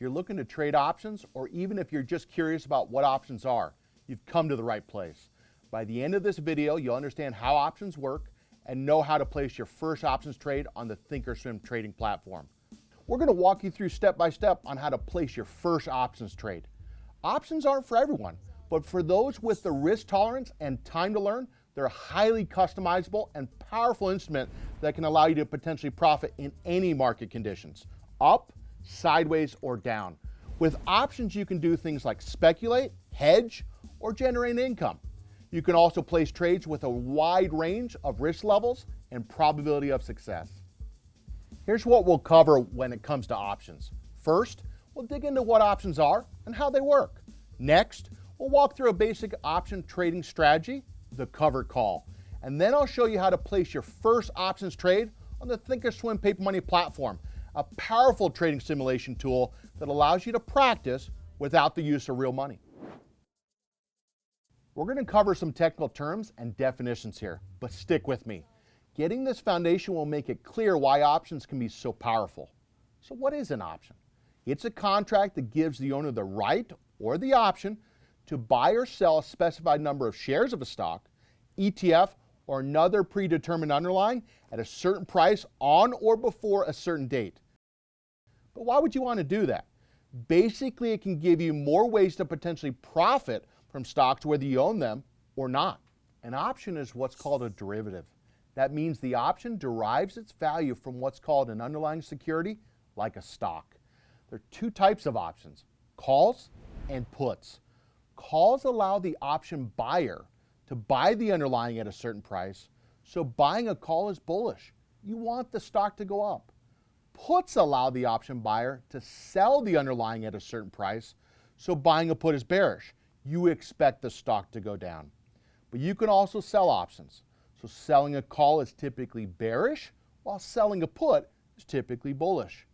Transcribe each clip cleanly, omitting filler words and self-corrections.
you're looking to trade options, or even if you're just curious about what options are, you've come to the right place. By the end of this video, you'll understand how options work and know how to place your first options trade on the thinkorswim trading platform. We're going to walk you through step by step on how to place your first options trade. Options aren't for everyone, but for those with the risk tolerance and time to learn, they're a highly customizable and powerful instrument that can allow you to potentially profit in any market conditions, up, sideways, or down. With options, you can do things like speculate, hedge, or generate income. You can also place trades with a wide range of risk levels and probability of success. Here's what we'll cover when it comes to options. First, we'll dig into what options are and how they work. Next, we'll walk through a basic option trading strategy, the covered call. And then I'll show you how to place your first options trade on the thinkorswim Paper Money platform, a powerful trading simulation tool that allows you to practice without the use of real money. We're going to cover some technical terms and definitions here, but stick with me. Getting this foundation will make it clear why options can be so powerful. So what is an option? It's a contract that gives the owner the right or the option to buy or sell a specified number of shares of a stock, ETF, or another predetermined underlying at a certain price on or before a certain date. But why would you want to do that? Basically, it can give you more ways to potentially profit from stocks whether you own them or not. An option is what's called a derivative. That means the option derives its value from what's called an underlying security, like a stock. There are two types of options, calls and puts. Calls allow the option buyer to buy the underlying at a certain price, so buying a call is bullish. You want the stock to go up. Puts allow the option buyer to sell the underlying at a certain price, so buying a put is bearish. You expect the stock to go down. But you can also sell options. So selling a call is typically bearish, while selling a put is typically bullish.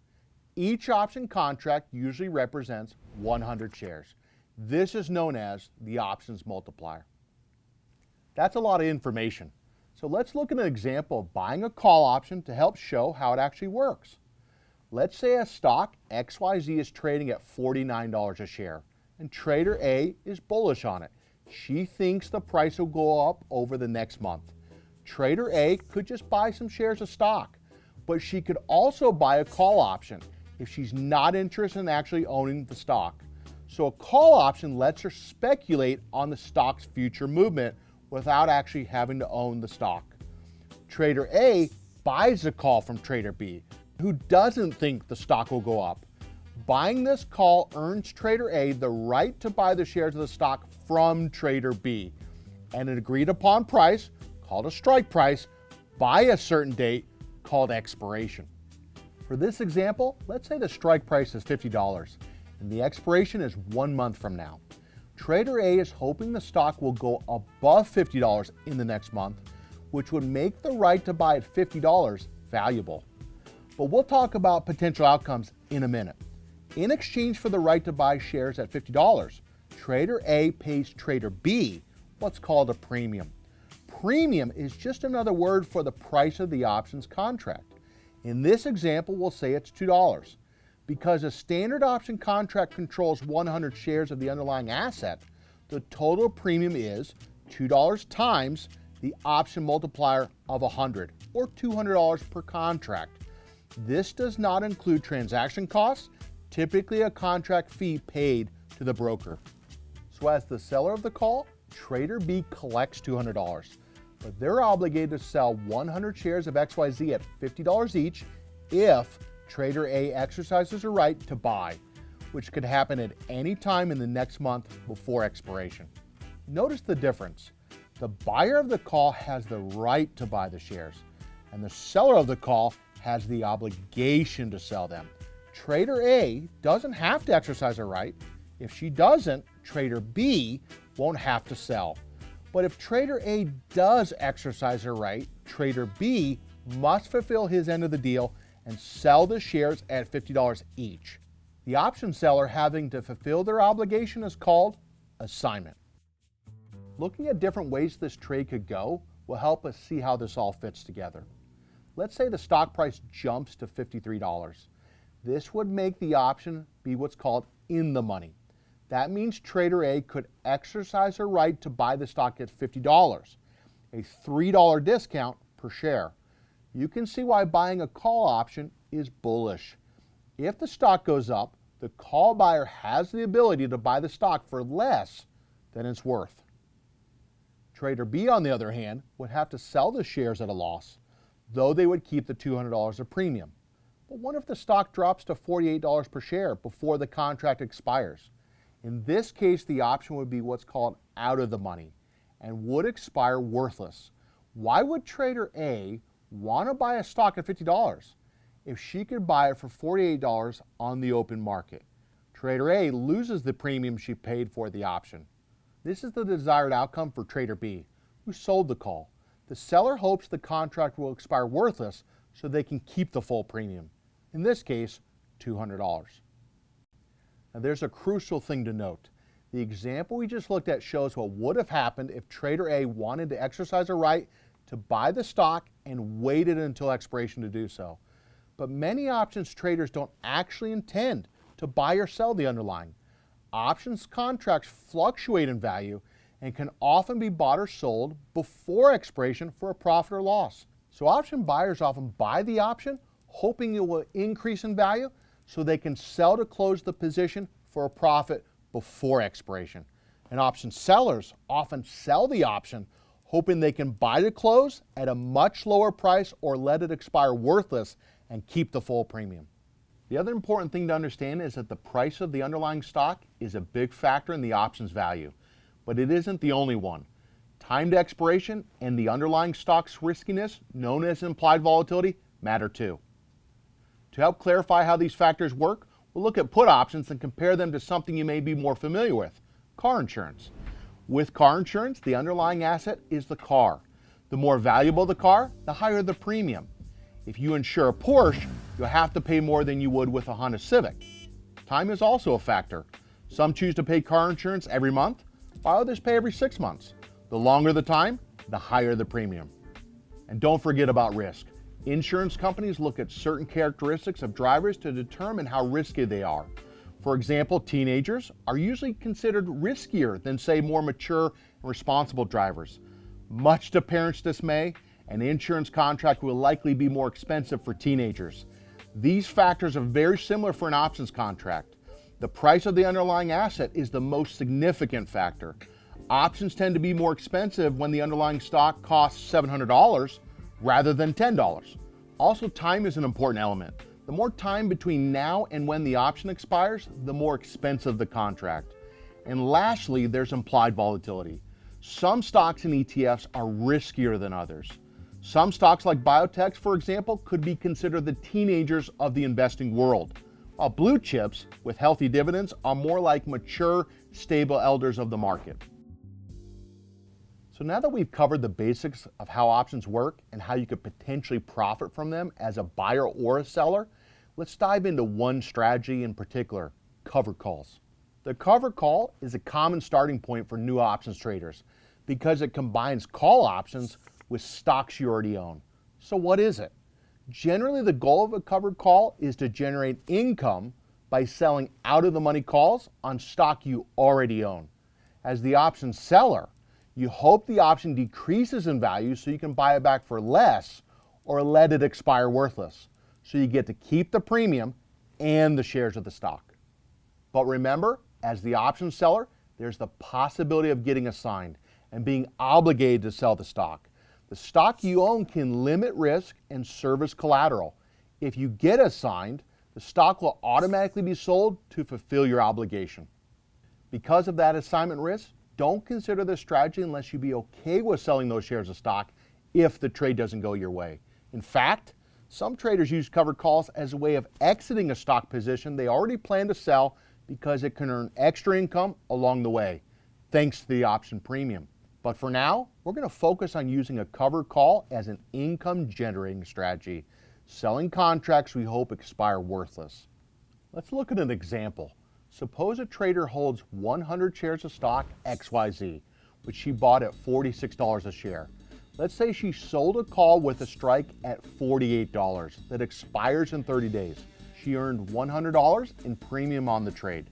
Each option contract usually represents 100 shares. This is known as the options multiplier. That's a lot of information. So let's look at an example of buying a call option to help show how it actually works. Let's say a stock XYZ is trading at $49 a share, and trader A is bullish on it. She thinks the price will go up over the next month. Trader A could just buy some shares of stock, but she could also buy a call option if she's not interested in actually owning the stock. So a call option lets her speculate on the stock's future movement without actually having to own the stock. Trader A buys a call from Trader B, who doesn't think the stock will go up. Buying this call earns Trader A the right to buy the shares of the stock from Trader B, and an agreed upon price, called a strike price, by a certain date, called expiration. For this example, let's say the strike price is $50 and the expiration is 1 month from now. Trader A is hoping the stock will go above $50 in the next month, which would make the right to buy at $50 valuable. But we'll talk about potential outcomes in a minute. In exchange for the right to buy shares at $50, Trader A pays Trader B what's called a premium. Premium is just another word for the price of the options contract. In this example, we'll say it's $2. Because a standard option contract controls 100 shares of the underlying asset, the total premium is $2 times the option multiplier of 100, or $200 per contract. This does not include transaction costs, typically a contract fee paid to the broker. So as the seller of the call, Trader B collects $200, but they're obligated to sell 100 shares of XYZ at $50 each if Trader A exercises a right to buy, which could happen at any time in the next month before expiration. Notice the difference. The buyer of the call has the right to buy the shares, and the seller of the call has the obligation to sell them. Trader A doesn't have to exercise her right. If she doesn't, Trader B won't have to sell. But if Trader A does exercise her right, Trader B must fulfill his end of the deal and sell the shares at $50 each. The option seller having to fulfill their obligation is called assignment. Looking at different ways this trade could go will help us see how this all fits together. Let's say the stock price jumps to $53. This would make the option be what's called in the money. That means Trader A could exercise her right to buy the stock at $50, a $3 discount per share. You can see why buying a call option is bullish. If the stock goes up, the call buyer has the ability to buy the stock for less than it's worth. Trader B, on the other hand, would have to sell the shares at a loss, though they would keep the $200 of premium. But what if the stock drops to $48 per share before the contract expires? In this case, the option would be what's called out of the money and would expire worthless. Why would Trader A want to buy a stock at $50 if she could buy it for $48 on the open market? Trader A loses the premium she paid for the option. This is the desired outcome for Trader B, who sold the call. The seller hopes the contract will expire worthless so they can keep the full premium. In this case, $200. Now there's a crucial thing to note. The example we just looked at shows what would have happened if Trader A wanted to exercise her right to buy the stock and waited until expiration to do so. But many options traders don't actually intend to buy or sell the underlying. Options contracts fluctuate in value and can often be bought or sold before expiration for a profit or loss. So option buyers often buy the option hoping it will increase in value so they can sell to close the position for a profit before expiration. And option sellers often sell the option hoping they can buy to close at a much lower price or let it expire worthless and keep the full premium. The other important thing to understand is that the price of the underlying stock is a big factor in the option's value, but it isn't the only one. Time to expiration and the underlying stock's riskiness, known as implied volatility, matter too. To help clarify how these factors work, we'll look at put options and compare them to something you may be more familiar with, car insurance. With car insurance, the underlying asset is the car. The more valuable the car, the higher the premium. If you insure a Porsche, you'll have to pay more than you would with a Honda Civic. Time is also a factor. Some choose to pay car insurance every month, while others pay every 6 months. The longer the time, the higher the premium. And don't forget about risk. Insurance companies look at certain characteristics of drivers to determine how risky they are. For example, teenagers are usually considered riskier than, say, more mature and responsible drivers. Much to parents' dismay, an insurance contract will likely be more expensive for teenagers. These factors are very similar for an options contract. The price of the underlying asset is the most significant factor. Options tend to be more expensive when the underlying stock costs $700 rather than $10. Also, time is an important element. The more time between now and when the option expires, the more expensive the contract. And lastly, there's implied volatility. Some stocks and ETFs are riskier than others. Some stocks like biotechs, for example, could be considered the teenagers of the investing world, while blue chips with healthy dividends are more like mature, stable elders of the market. So now that we've covered the basics of how options work and how you could potentially profit from them as a buyer or a seller, let's dive into one strategy in particular, covered calls. The covered call is a common starting point for new options traders because it combines call options with stocks you already own. So what is it? Generally, the goal of a covered call is to generate income by selling out of the money calls on stock you already own. As the option seller, you hope the option decreases in value so you can buy it back for less or let it expire worthless. So you get to keep the premium and the shares of the stock. But remember, as the option seller, there's the possibility of getting assigned and being obligated to sell the stock. The stock you own can limit risk and serve as collateral. If you get assigned, the stock will automatically be sold to fulfill your obligation. Because of that assignment risk, don't consider this strategy unless you be okay with selling those shares of stock if the trade doesn't go your way. In fact, some traders use covered calls as a way of exiting a stock position they already plan to sell because it can earn extra income along the way, thanks to the option premium. But for now, we're going to focus on using a covered call as an income generating strategy, selling contracts we hope expire worthless. Let's look at an example. Suppose a trader holds 100 shares of stock XYZ, which she bought at $46 a share. Let's say she sold a call with a strike at $48 that expires in 30 days. she earned $100 in premium on the trade.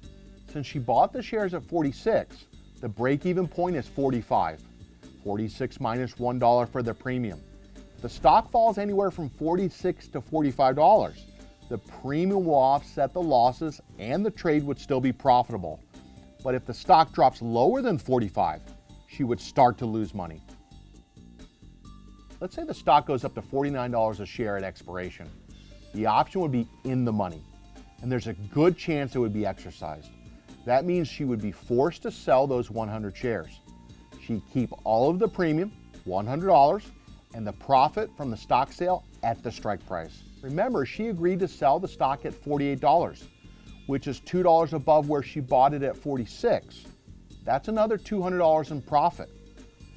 Since she bought the shares at 46, the break-even point is 45. 46 minus $1 for the premium. If the stock falls anywhere from $46 to $45, the premium will offset the losses and the trade would still be profitable. But if the stock drops lower than 45, she would start to lose money. Let's say the stock goes up to $49 a share at expiration. The option would be in the money, and there's a good chance it would be exercised. That means she would be forced to sell those 100 shares. She'd keep all of the premium, $100, and the profit from the stock sale at the strike price. Remember, she agreed to sell the stock at $48, which is $2 above where she bought it at $46. That's another $200 in profit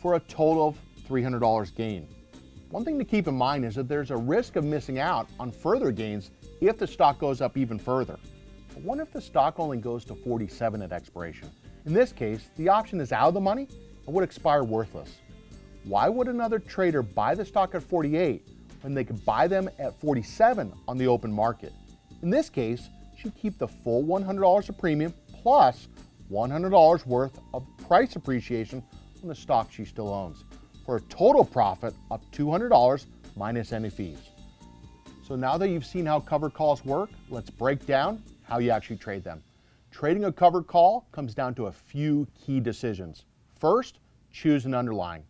for a total of $300 gain. One thing to keep in mind is that there's a risk of missing out on further gains if the stock goes up even further. But what if the stock only goes to 47 at expiration? In this case, the option is out of the money and would expire worthless. Why would another trader buy the stock at 48 when they could buy them at 47 on the open market? In this case, she'd keep the full $100 of premium plus $100 worth of price appreciation on the stock she still owns, for a total profit of $200 minus any fees. So now that you've seen how covered calls work, let's break down how you actually trade them. Trading a covered call comes down to a few key decisions. First, choose an underlying.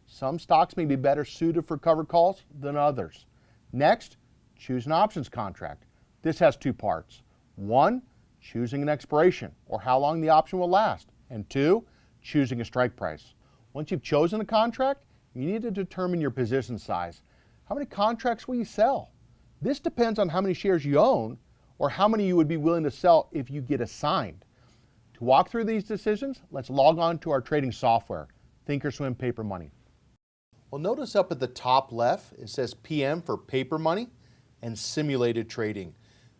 Some stocks may be better suited for covered calls than others. Next, choose an options contract. This has two parts. One, choosing an expiration or how long the option will last. And two, choosing a strike price. Once you've chosen a contract, you need to determine your position size. How many contracts will you sell? This depends on how many shares you own or how many you would be willing to sell if you get assigned. To walk through these decisions, let's log on to our trading software, Thinkorswim Paper Money. Well, notice up at the top left, it says PM for Paper Money and Simulated Trading.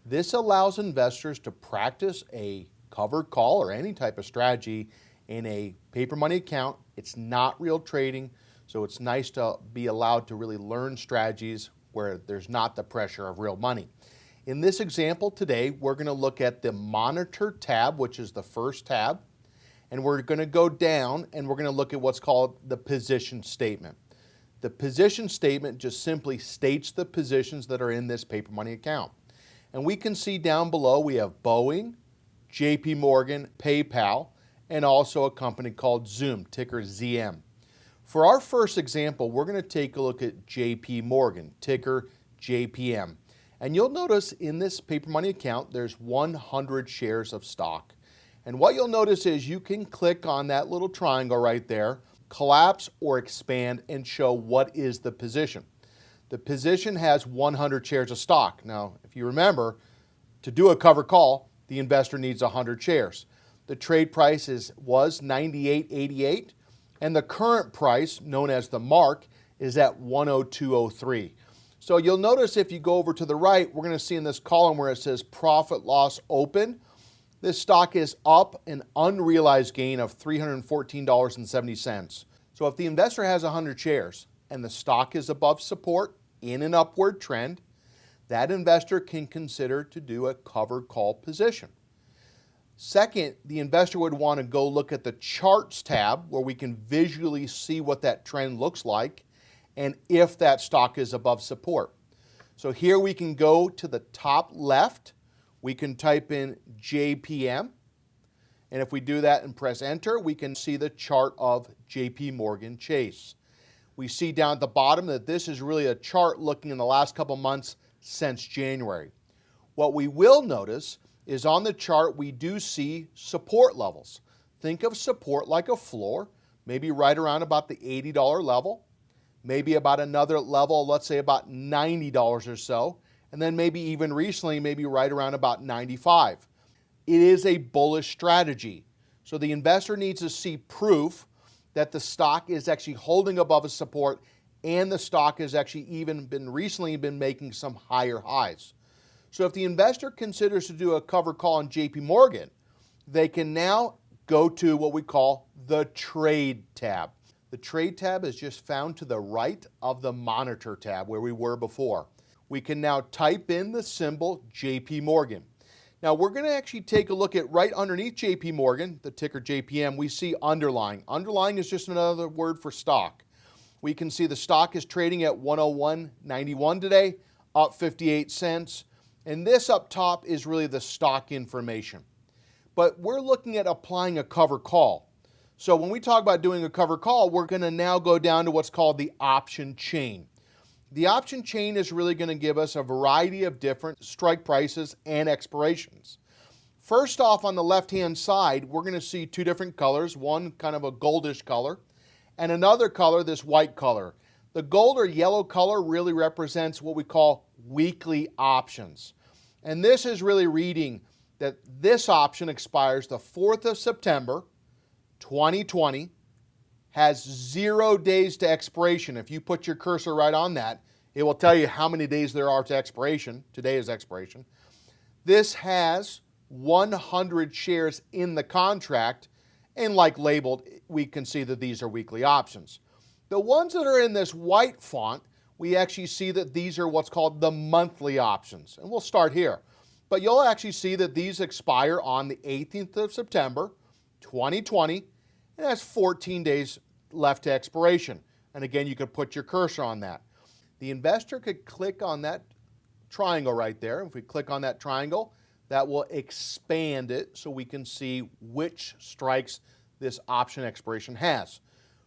This allows investors to practice a covered call or any type of strategy in a paper money account. It's not real trading, so it's nice to be allowed to really learn strategies where there's not the pressure of real money. In this example today, we're going to look at the Monitor tab, which is the first tab, and we're going to go down and we're going to look at what's called the position statement. The position statement just simply states the positions that are in this paper money account. And we can see down below we have Boeing, JP Morgan, PayPal, and also a company called Zoom, ticker ZM. For our first example, we're going to take a look at JP Morgan, ticker JPM. And you'll notice in this paper money account, there's 100 shares of stock. And what you'll notice is you can click on that little triangle right there, collapse or expand, and show what is the position. The position has 100 shares of stock. Now, if you remember, to do a covered call, the investor needs 100 shares. The trade price was $98.88, and the current price, known as the mark, is at $102.03. So you'll notice if you go over to the right, we're going to see in this column where it says profit loss open, this stock is up an unrealized gain of $314.70. So if the investor has 100 shares and the stock is above support in an upward trend, that investor can consider to do a covered call position. Second, the investor would want to go look at the charts tab where we can visually see what that trend looks like and if that stock is above support. So here we can go to the top left, we can type in JPM, and if we do that and press enter, we can see the chart of JP Morgan Chase. We see down at the bottom that this is really a chart looking in the last couple months since January. What we will notice is on the chart we do see support levels. Think of support like a floor, maybe right around about the $80 level, maybe about another level, let's say about $90 or so, and then maybe even recently, maybe right around about $95. It is a bullish strategy. So the investor needs to see proof that the stock is actually holding above a support and the stock has actually even recently been making some higher highs. So if the investor considers to do a covered call on JP Morgan, they can now go to what we call the Trade tab. The Trade tab is just found to the right of the Monitor tab where we were before. we can now type in the symbol JP Morgan. Now we're going to actually take a look at right underneath JP Morgan, the ticker JPM, we see underlying. Underlying is just another word for stock. We can see the stock is trading at 101.91 today, up 58 cents. And this up top is really the stock information. But we're looking at applying a cover call. So when we talk about doing a cover call, we're going to now go down to what's called the option chain. The option chain is really going to give us a variety of different strike prices and expirations. First off, on the left-hand side, we're going to see two different colors, one kind of a goldish color, and another color, this white color. The gold or yellow color really represents what we call weekly options. And this is really reading that this option expires the 4th of September, 2020, has 0 days to expiration. If you put your cursor right on that, it will tell you how many days there are to expiration. Today is expiration. This has 100 shares in the contract, and like labeled, we can see that these are weekly options. The ones that are in this white font, we actually see that these are what's called the monthly options. And we'll start here. But you'll actually see that these expire on the 18th of September, 2020, and has 14 days left to expiration. And again, you could put your cursor on that. The investor could click on that triangle right there. If we click on that triangle, that will expand it so we can see which strikes this option expiration has.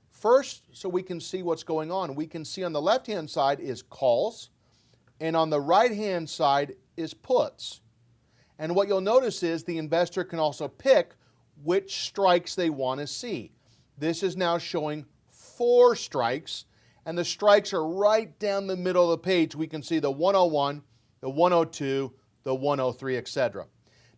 First, so we can see what's going on, we can see on the left-hand side is calls, and on the right-hand side is puts. And what you'll notice is the investor can also pick which strikes they want to see. This is now showing 4 strikes, and the strikes are right down the middle of the page. We can see the 101, the 102, the 103, etc.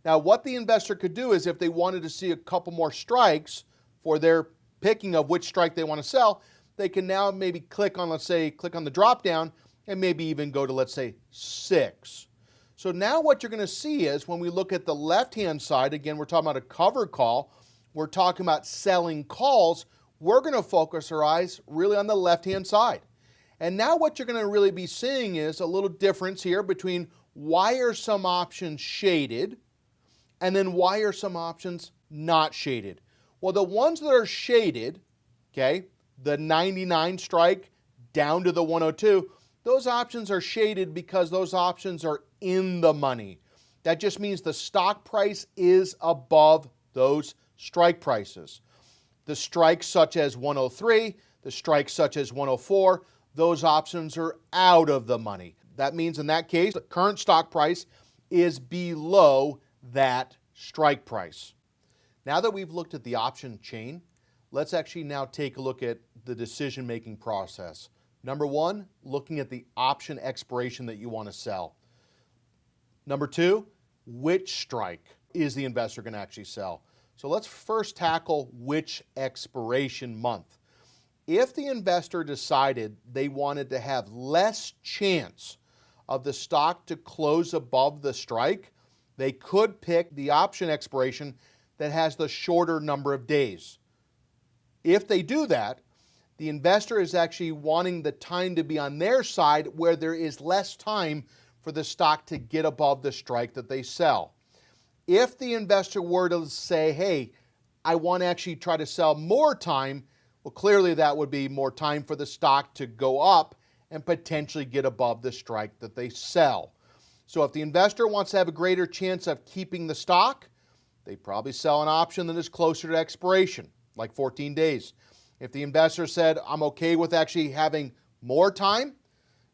Now, what the investor could do is if they wanted to see a couple more strikes for their picking of which strike they want to sell, they can now maybe click on, let's say, click on the drop down and maybe even go to, let's say, 6. So now what you're going to see is when we look at the left-hand side, again, we're talking about a cover call, we're talking about selling calls, we're going to focus our eyes really on the left-hand side. And now what you're going to really be seeing is a little difference here between why are some options shaded and then why are some options not shaded. Well, the ones that are shaded, okay, the 99 strike down to the 102, those options are shaded because those options are in the money. That just means the stock price is above those strike prices. The strikes such as 103, the strikes such as 104, those options are out of the money. That means in that case, the current stock price is below that strike price. Now that we've looked at the option chain, let's actually now take a look at the decision-making process. Number 1, looking at the option expiration that you want to sell. Number 2, which strike is the investor going to actually sell? So let's first tackle which expiration month. If the investor decided they wanted to have less chance of the stock to close above the strike, they could pick the option expiration that has the shorter number of days. If they do that, the investor is actually wanting the time to be on their side where there is less time for the stock to get above the strike that they sell. If the investor were to say, hey, I want to actually try to sell more time, well, clearly that would be more time for the stock to go up and potentially get above the strike that they sell. So if the investor wants to have a greater chance of keeping the stock, they probably sell an option that is closer to expiration, like 14 days. If the investor said, I'm okay with actually having more time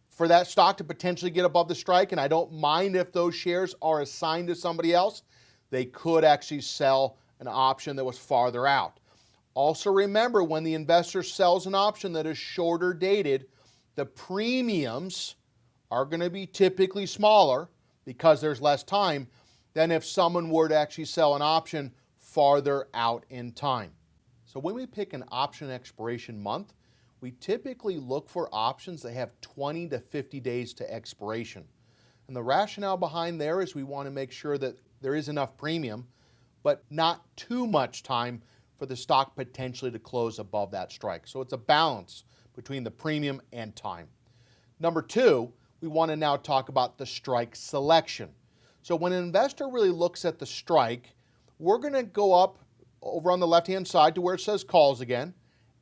for that stock to potentially get above the strike, and I don't mind if those shares are assigned to somebody else, they could actually sell an option that was farther out. Also remember, when the investor sells an option that is shorter dated, the premiums are going to be typically smaller because there's less time than if someone were to actually sell an option farther out in time. So when we pick an option expiration month, we typically look for options that have 20 to 50 days to expiration. And the rationale behind there is we want to make sure that there is enough premium, but not too much time for the stock potentially to close above that strike. So it's a balance between the premium and time. Number 2, we want to now talk about the strike selection. So when an investor really looks at the strike, we're going to go up over on the left-hand side to where it says calls again.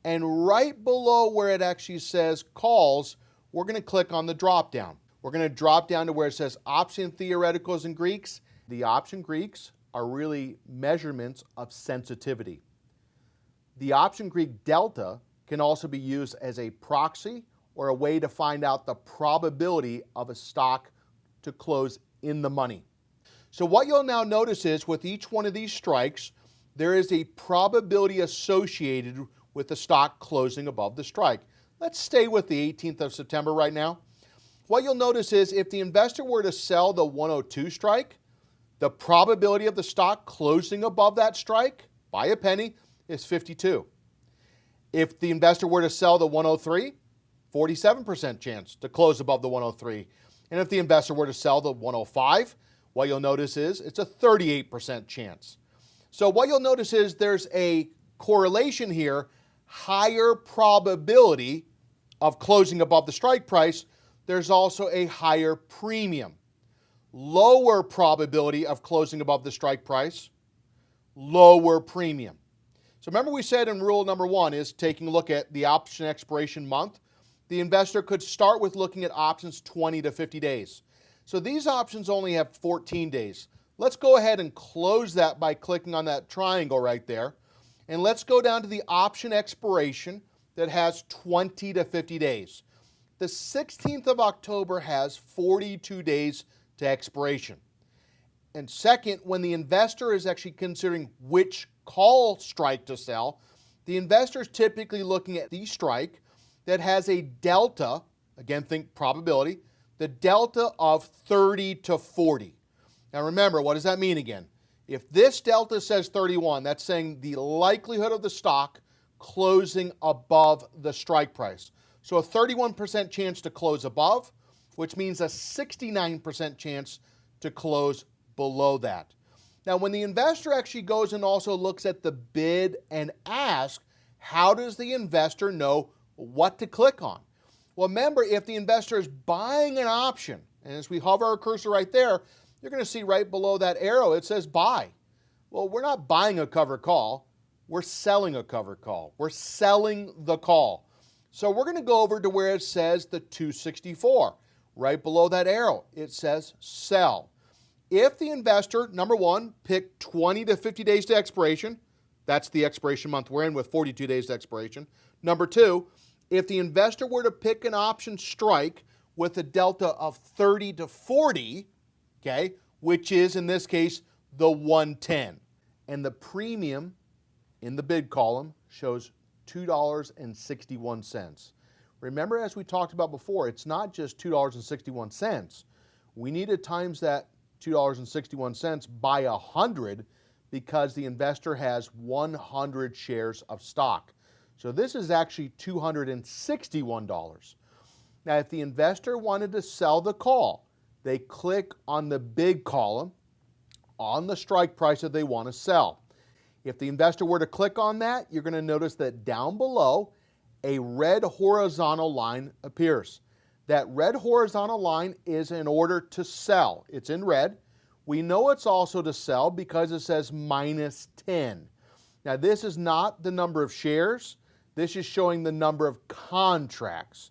And right below where it actually says calls, we're going to click on the drop down. We're going to drop down to where it says option theoreticals and Greeks. The option Greeks are really measurements of sensitivity. The option Greek delta can also be used as a proxy or a way to find out the probability of a stock to close in the money. So what you'll now notice is with each one of these strikes, there is a probability associated with the stock closing above the strike. Let's stay with the 18th of September right now. What you'll notice is if the investor were to sell the 102 strike, the probability of the stock closing above that strike by a penny is 52. If the investor were to sell the 103, 47% chance to close above the 103. And if the investor were to sell the 105, what you'll notice is it's a 38% chance. So what you'll notice is there's a correlation here, higher probability of closing above the strike price. There's also a higher premium. Lower probability of closing above the strike price, lower premium. So remember we said in rule number 1 is taking a look at the option expiration month. The investor could start with looking at options 20 to 50 days. So these options only have 14 days. Let's go ahead and close that by clicking on that triangle right there. And let's go down to the option expiration that has 20 to 50 days. The 16th of October has 42 days to expiration. And second, when the investor is actually considering which call strike to sell, the investor is typically looking at the strike that has a delta, again think probability, the delta of 30 to 40. Now remember, what does that mean again? If this delta says 31, that's saying the likelihood of the stock closing above the strike price. So a 31% chance to close above, which means a 69% chance to close below that. Now, when the investor actually goes and also looks at the bid and ask, how does the investor know what to click on? Well, remember, if the investor is buying an option, and as we hover our cursor right there, you're going to see right below that arrow, it says buy. Well, we're not buying a covered call. We're selling a covered call. We're selling the call. So we're going to go over to where it says the 264. Right below that arrow, it says sell. If the investor, number 1, picked 20 to 50 days to expiration, that's the expiration month we're in with 42 days to expiration. Number 2, if the investor were to pick an option strike with a delta of 30 to 40, okay, which is in this case the 110, and the premium in the bid column shows $2.61. Remember, as we talked about before, it's not just $2.61. We need to times that $2.61 by 100 because the investor has 100 shares of stock. So this is actually $261. Now, if the investor wanted to sell the call, they click on the bid column on the strike price that they want to sell. If the investor were to click on that, you're going to notice that down below, a red horizontal line appears. That red horizontal line is in order to sell. It's in red. We know it's also to sell because it says -10. Now, this is not the number of shares. This is showing the number of contracts.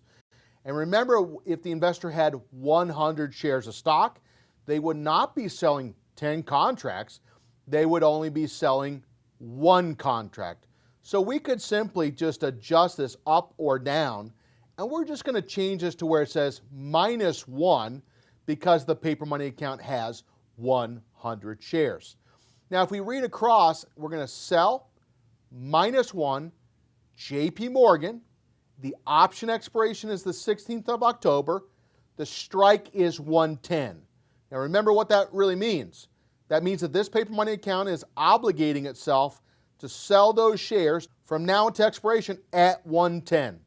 And remember, if the investor had 100 shares of stock, they would not be selling 10 contracts. They would only be selling 1 contract. So we could simply just adjust this up or down, and we're just going to change this to where it says -1 because the paper money account has 100 shares. Now, if we read across, we're going to sell -1, JP Morgan. The option expiration is the 16th of October. The strike is 110. Now, remember what that really means. That means that this paper money account is obligating itself to sell those shares from now to expiration at 110.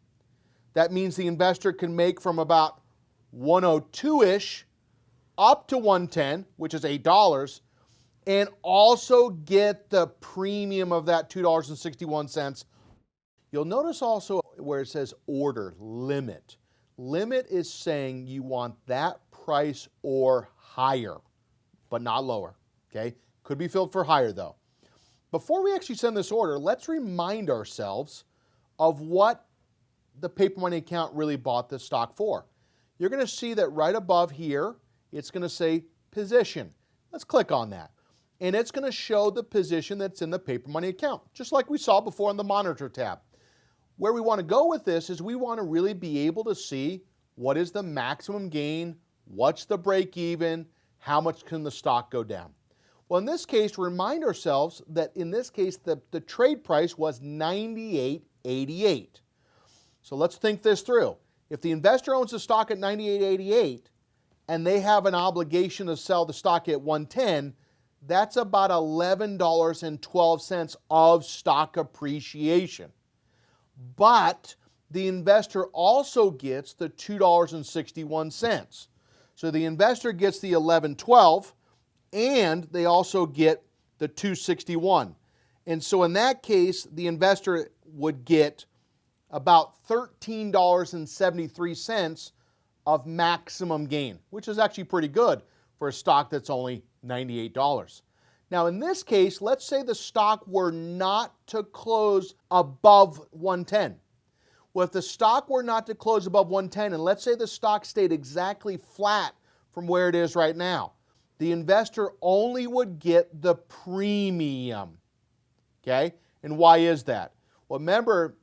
That means the investor can make from about 102-ish up to 110, which is $8, and also get the premium of that $2.61. You'll notice also where it says order limit. Limit is saying you want that price or higher, but not lower, okay? Could be filled for higher though. Before we actually send this order, let's remind ourselves of what the paper money account really bought this stock for. You're going to see that right above here, it's going to say position. Let's click on that. And it's going to show the position that's in the paper money account, just like we saw before in the monitor tab. Where we want to go with this is we want to really be able to see what is the maximum gain, what's the break even, how much can the stock go down. Well, in this case, remind ourselves that in this case, the trade price was $98.88. So let's think this through. If the investor owns the stock at $98.88 and they have an obligation to sell the stock at $110, that's about $11.12 of stock appreciation. But the investor also gets the $2.61. So the investor gets the $11.12 and they also get the $2.61. And so in that case, the investor would get about $13.73 of maximum gain, which is actually pretty good for a stock that's only $98. Now in this case, let's say the stock were not to close above 110. Well, if the stock were not to close above 110, and let's say the stock stayed exactly flat from where it is right now, the investor only would get the premium, okay? And why is that? Well, remember,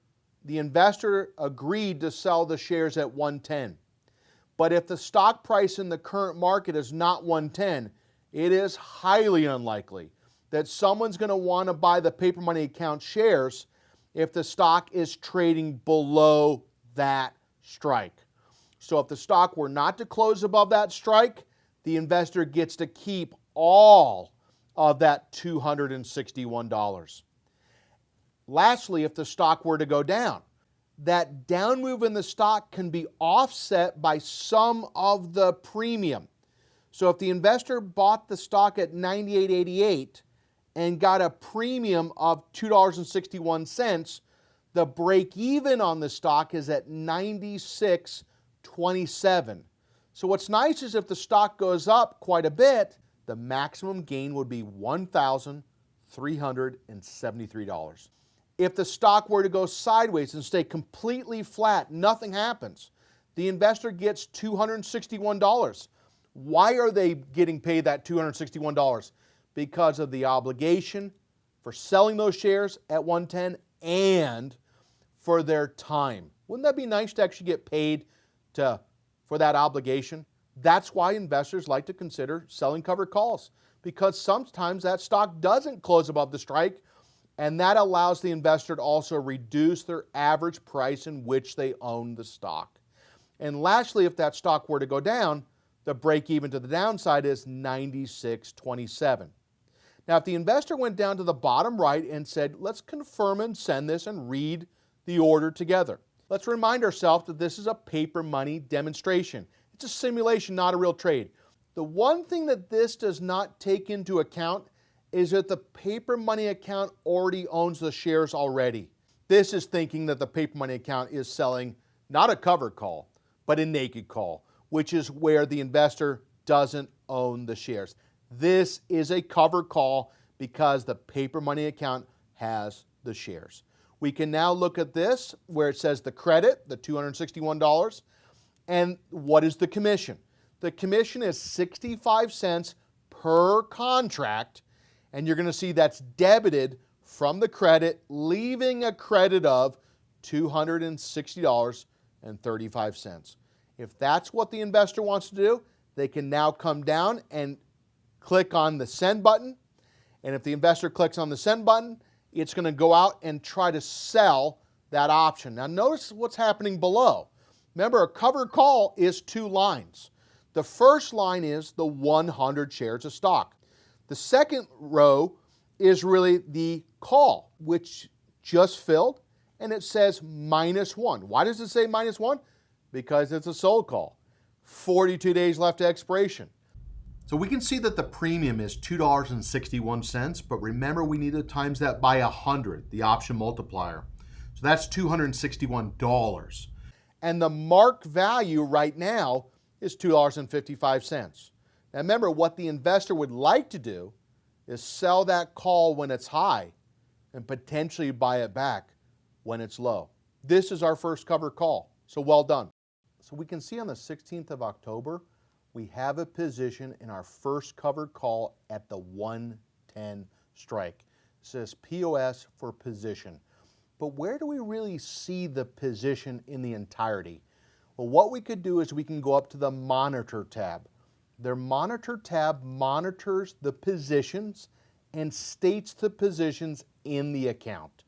the investor agreed to sell the shares at 110. But if the stock price in the current market is not 110, it is highly unlikely that someone's going to want to buy the paper money account shares if the stock is trading below that strike. So if the stock were not to close above that strike, the investor gets to keep all of that $261. Lastly, if the stock were to go down, that down move in the stock can be offset by some of the premium. So if the investor bought the stock at $98.88 and got a premium of $2.61, the break even on the stock is at $96.27. So what's nice is if the stock goes up quite a bit, the maximum gain would be $1,373. If the stock were to go sideways and stay completely flat, nothing happens, the investor gets $261. Why are they getting paid that $261? Because of the obligation for selling those shares at 110 and for their time. Wouldn't that be nice to actually get paid for that obligation? That's why investors like to consider selling covered calls, because sometimes that stock doesn't close above the strike, and that allows the investor to also reduce their average price in which they own the stock. And lastly, if that stock were to go down, the break even to the downside is $96.27. Now, if the investor went down to the bottom right and said, let's confirm and send this and read the order together. Let's remind ourselves that this is a paper money demonstration. It's a simulation, not a real trade. The one thing that this does not take into account is that the paper money account already owns the shares already. This is thinking that the paper money account is selling not a covered call, but a naked call, which is where the investor doesn't own the shares. This is a covered call because the paper money account has the shares. We can now look at this where it says the credit, the $261, and what is the commission? The commission is 65 cents per contract, and you're going to see that's debited from the credit, leaving a credit of $260.35. If that's what the investor wants to do, they can now come down and click on the send button. And if the investor clicks on the send button, it's going to go out and try to sell that option. Now notice what's happening below. Remember, a covered call is two lines. The first line is the 100 shares of stock. The second row is really the call, which just filled, and it says -1. Why does it say -1? Because it's a sold call. 42 days left to expiration. So we can see that the premium is $2.61, but remember we need to times that by 100, the option multiplier. So that's $261. And the mark value right now is $2.55. Now remember, what the investor would like to do is sell that call when it's high and potentially buy it back when it's low. This is our first covered call, so well done. So we can see on the 16th of October, we have a position in our first covered call at the 110 strike. It says POS for position. But where do we really see the position in the entirety? Well, what we could do is we can go up to the Monitor tab. Their Monitor tab monitors the positions and states the positions in the account.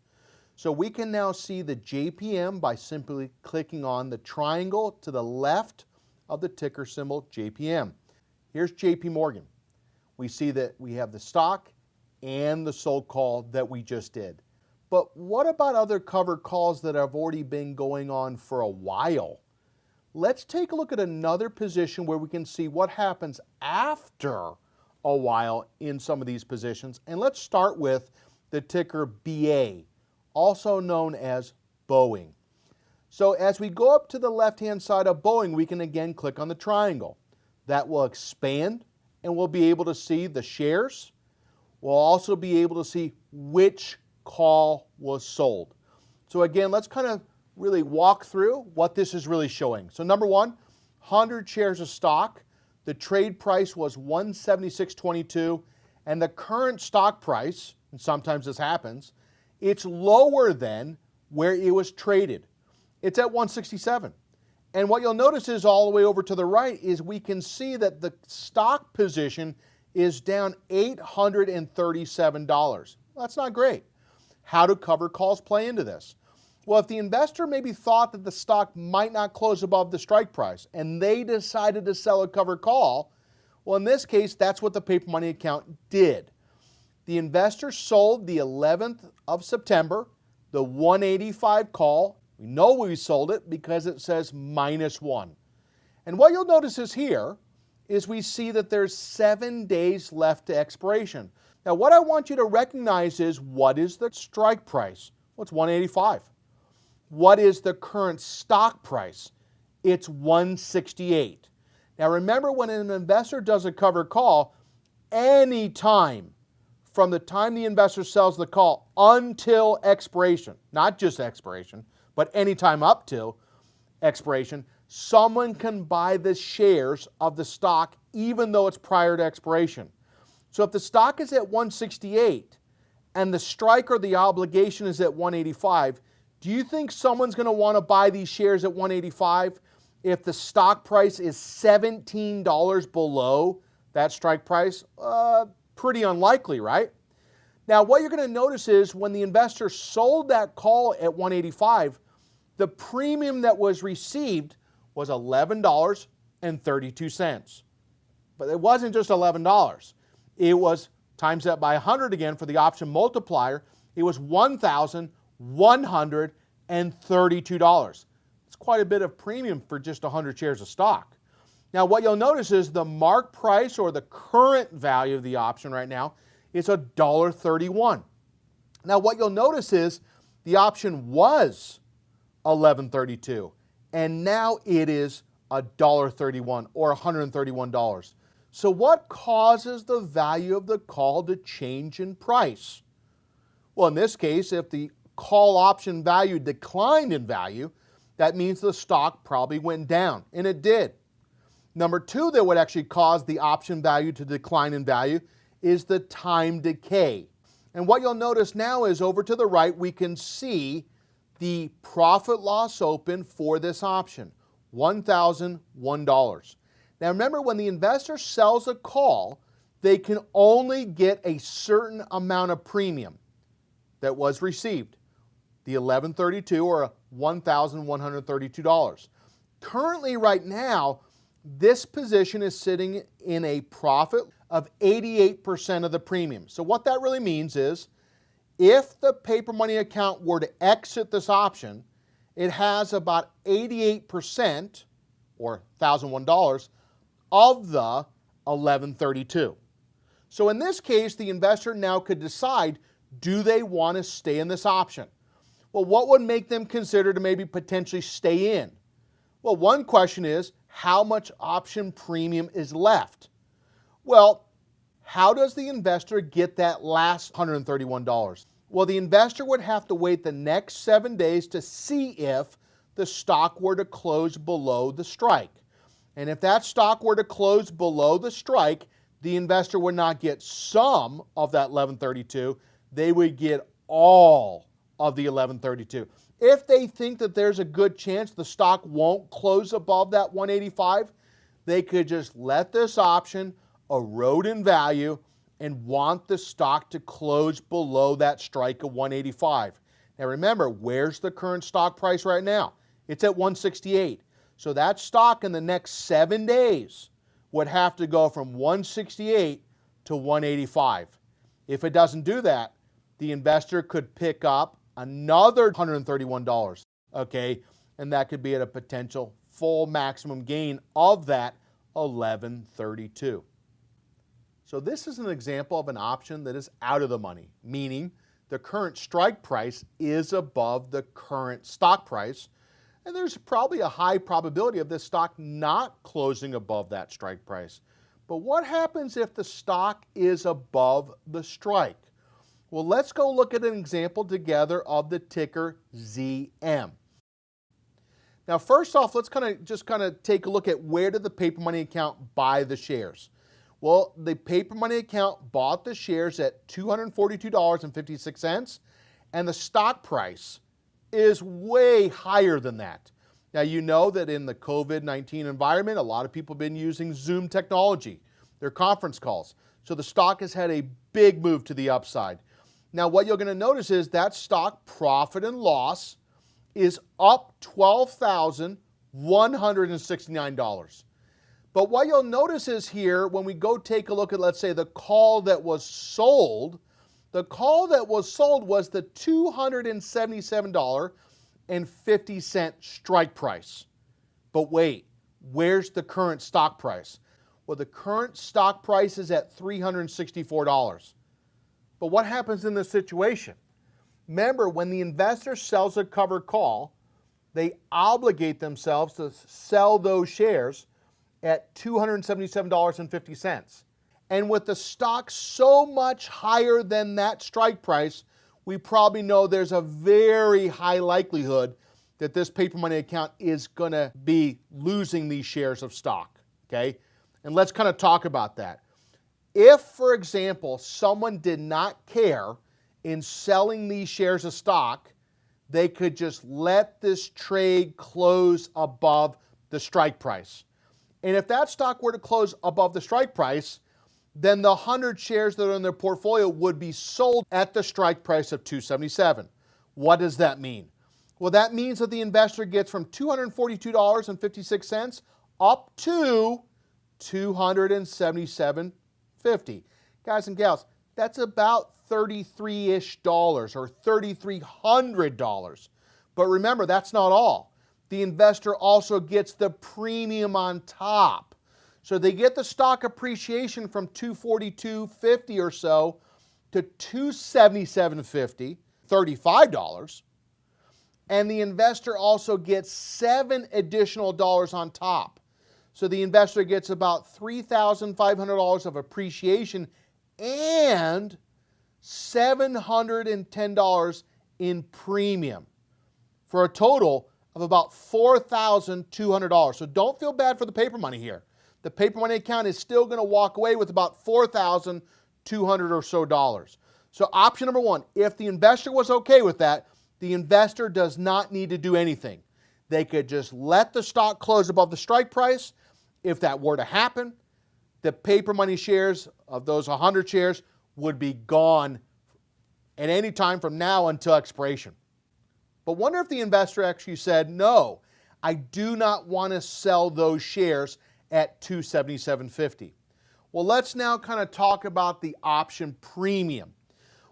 So we can now see the JPM by simply clicking on the triangle to the left of the ticker symbol JPM. Here's JP Morgan. We see that we have the stock and the sold call that we just did. But what about other covered calls that have already been going on for a while? Let's take a look at another position where we can see what happens after a while in some of these positions. And let's start with the ticker BA, also known as Boeing. So as we go up to the left-hand side of Boeing, we can again click on the triangle. That will expand and we'll be able to see the shares. We'll also be able to see which call was sold. So again, let's kind of really walk through what this is really showing. So number one, 100 shares of stock. The trade price was $176.22, and the current stock price, and sometimes this happens, it's lower than where it was traded. It's at $167. And what you'll notice is all the way over to the right is we can see that the stock position is down $837. Well, that's not great. How do covered calls play into this? Well, if the investor maybe thought that the stock might not close above the strike price and they decided to sell a covered call, well, in this case, that's what the paper money account did. The investor sold the 11th of September, the 185 call. We know we sold it because it says -1. And what you'll notice is here is we see that there's 7 days left to expiration. Now, what I want you to recognize is, what is the strike price? Well, it's 185. What is the current stock price? It's 168. Now, remember, when an investor does a covered call, any time from the time the investor sells the call until expiration, not just expiration, but any time up till expiration, someone can buy the shares of the stock even though it's prior to expiration. So if the stock is at 168 and the strike or the obligation is at 185, do you think someone's going to want to buy these shares at 185 if the stock price is $17 below that strike price? Pretty unlikely, right? Now, what you're going to notice is when the investor sold that call at 185, the premium that was received was $11.32. But it wasn't just $11. It was, times that by 100 again for the option multiplier, it was $1,132. It's quite a bit of premium for just 100 shares of stock. Now, what you'll notice is the mark price, or the current value of the option right now, is $1.31. Now, what you'll notice is the option was $11.32, and now it is $1.31 or $131. So what causes the value of the call to change in price? Well, in this case, if the call option value declined in value, that means the stock probably went down, and it did. Number two that would actually cause the option value to decline in value is the time decay. And what you'll notice now is over to the right, we can see the profit loss open for this option, $1,001. Now remember, when the investor sells a call, they can only get a certain amount of premium that was received, the $11.32 or $1,132. Currently, right now, this position is sitting in a profit of 88% of the premium. So what that really means is, if the paper money account were to exit this option, it has about 88% or $1,001 of the $11.32. So in this case, the investor now could decide, do they want to stay in this option? Well, what would make them consider to maybe potentially stay in? Well, one question is, how much option premium is left? Well, how does the investor get that last $131? Well, the investor would have to wait the next 7 days to see if the stock were to close below the strike. And if that stock were to close below the strike, the investor would not get some of that 1132. They would get all of the 1132. If they think that there's a good chance the stock won't close above that 185, they could just let this option erode in value and want the stock to close below that strike of 185. Now remember, where's the current stock price right now? It's at 168. So that stock in the next 7 days would have to go from 168 to 185. If it doesn't do that, the investor could pick up another $131, okay? And that could be at a potential full maximum gain of that 1132. So this is an example of an option that is out of the money, meaning the current strike price is above the current stock price, and there's probably a high probability of this stock not closing above that strike price. But what happens if the stock is above the strike? Well, let's go look at an example together of the ticker ZM. Now, first off, let's just take a look at where did the paper money account buy the shares. Well, the paper money account bought the shares at $242.56, and the stock price is way higher than that. Now, you know that in the COVID-19 environment, a lot of people have been using Zoom technology, their conference calls. So the stock has had a big move to the upside. Now, what you're going to notice is that stock profit and loss is up $12,169. But what you'll notice is here, when we go take a look at, let's say, the call that was sold, the call that was sold was the $277.50 strike price. But wait, where's the current stock price? Well, the current stock price is at $364. But what happens in this situation? Remember, when the investor sells a covered call, they obligate themselves to sell those shares at $277.50. And with the stock so much higher than that strike price, we probably know there's a very high likelihood that this paper money account is going to be losing these shares of stock, okay? And let's kind of talk about that. If, for example, someone did not care in selling these shares of stock, they could just let this trade close above the strike price. And if that stock were to close above the strike price, then the 100 shares that are in their portfolio would be sold at the strike price of $277. What does that mean? Well, that means that the investor gets from $242.56 up to $277.50. Guys and gals, that's about $33-ish or $3,300. But remember, that's not all. The investor also gets the premium on top. So they get the stock appreciation from $242.50 or so to $277.50, $35. And the investor also gets $7 additional on top. So the investor gets about $3,500 of appreciation and $710 in premium for a total of about $4,200. So don't feel bad for the paper money here. The paper money account is still going to walk away with about $4,200 or so dollars. So option number one, if the investor was okay with that, the investor does not need to do anything. They could just let the stock close above the strike price. If that were to happen, the paper money shares of those 100 shares would be gone at any time from now until expiration. But wonder if the investor actually said, no, I do not want to sell those shares at $277.50. Well, let's now kind of talk about the option premium.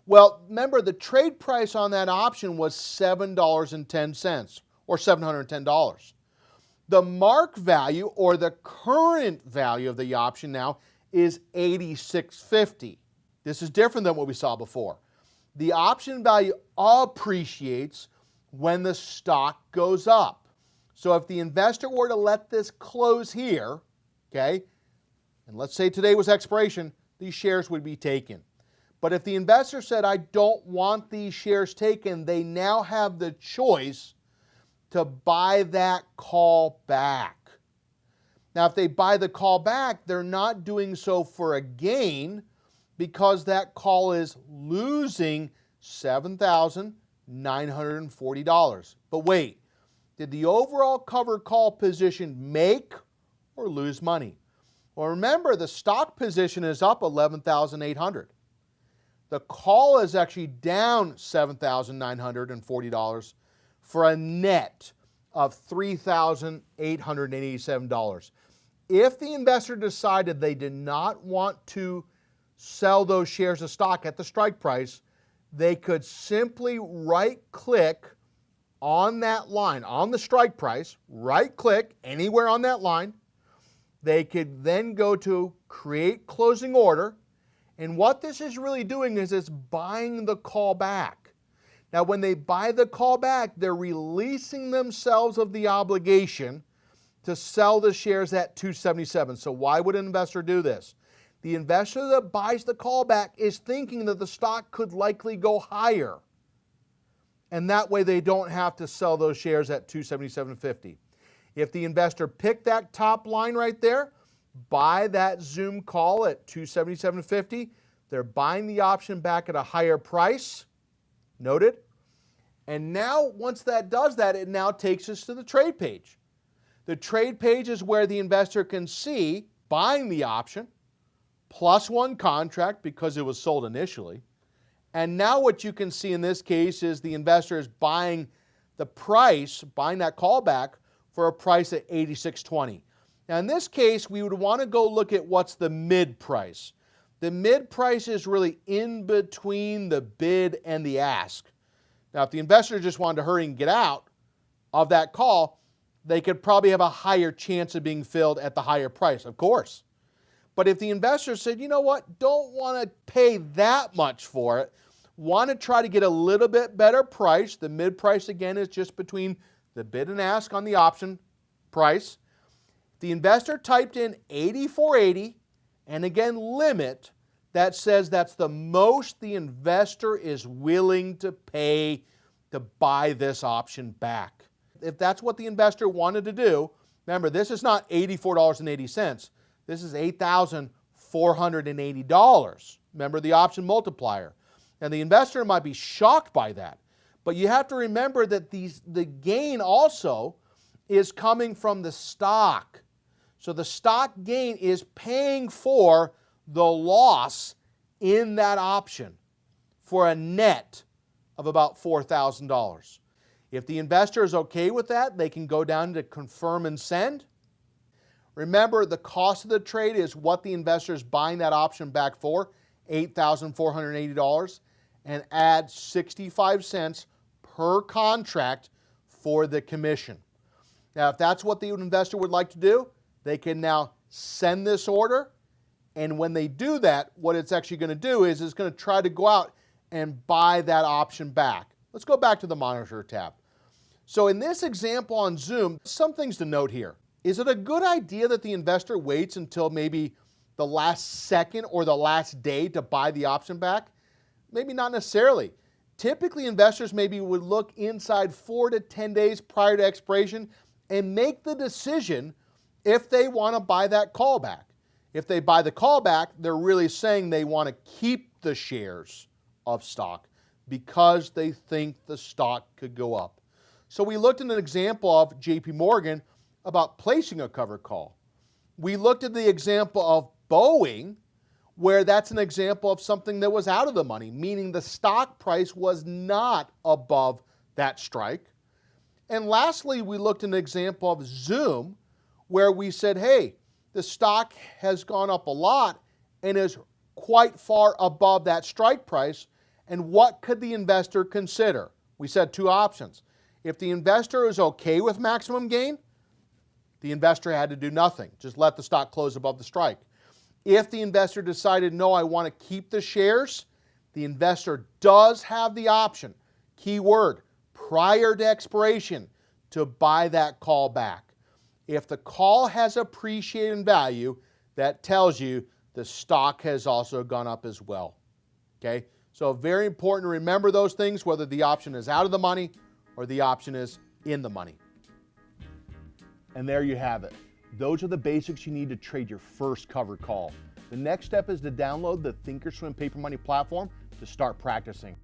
Well, remember, the trade price on that option was $7.10 or $710. The mark value or the current value of the option now is $86.50. This is different than what we saw before. The option value appreciates when the stock goes up. So if the investor were to let this close here, okay, and let's say today was expiration, these shares would be taken. But if the investor said, I don't want these shares taken, they now have the choice to buy that call back. Now, if they buy the call back, they're not doing so for a gain because that call is losing $7,940. But wait, did the overall covered call position make or lose money? Well, remember, the stock position is up $11,800. The call is actually down $7,940 for a net of $3,887. If the investor decided they did not want to sell those shares of stock at the strike price, they could simply right-click on that line, on the strike price, right-click anywhere on that line. They could then go to Create Closing Order, and what this is really doing is it's buying the call back. Now, when they buy the call back, they're releasing themselves of the obligation to sell the shares at $277. So why would an investor do this? The investor that buys the call back is thinking that the stock could likely go higher. And that way they don't have to sell those shares at $277.50. If the investor picked that top line right there, buy that Zoom call at $277.50, they're buying the option back at a higher price. Noted? And now, once that does that, it now takes us to the trade page. The trade page is where the investor can see buying the option, plus one contract because it was sold initially. And now what you can see in this case is the investor is buying the price, buying that callback for a price at $86.20. Now in this case, we would want to go look at what's the mid price. The mid price is really in between the bid and the ask. Now if the investor just wanted to hurry and get out of that call, they could probably have a higher chance of being filled at the higher price, of course. But if the investor said, you know what, don't want to pay that much for it, want to try to get a little bit better price, the mid price again is just between the bid and ask on the option price. The investor typed in $84.80 and again limit, that says that's the most the investor is willing to pay to buy this option back. If that's what the investor wanted to do, remember this is not $84.80. This is $8,480. Remember the option multiplier. And the investor might be shocked by that. But you have to remember that the gain also is coming from the stock. So the stock gain is paying for the loss in that option for a net of about $4,000. If the investor is okay with that, they can go down to confirm and send. Remember, the cost of the trade is what the investor is buying that option back for, $8,480, and add 65 cents per contract for the commission. Now, if that's what the investor would like to do, they can now send this order, and when they do that, what it's actually going to do is it's going to try to go out and buy that option back. Let's go back to the monitor tab. So in this example on Zoom, some things to note here. Is it a good idea that the investor waits until maybe the last second or the last day to buy the option back? Maybe not necessarily. Typically, investors maybe would look inside 4 to 10 days prior to expiration and make the decision if they want to buy that call back. If they buy the call back, they're really saying they want to keep the shares of stock because they think the stock could go up. So we looked at an example of JP Morgan about placing a covered call. We looked at the example of Boeing, where that's an example of something that was out of the money, meaning the stock price was not above that strike. And lastly, we looked at an example of Zoom, where we said, hey, the stock has gone up a lot and is quite far above that strike price, and what could the investor consider? We said two options. If the investor is okay with maximum gain, the investor had to do nothing, just let the stock close above the strike. If the investor decided, no, I want to keep the shares, the investor does have the option, key word, prior to expiration, to buy that call back. If the call has appreciated in value, that tells you the stock has also gone up as well. Okay? So very important to remember those things, whether the option is out of the money or the option is in the money. And there you have it. Those are the basics you need to trade your first covered call. The next step is to download the Thinkorswim Paper Money platform to start practicing.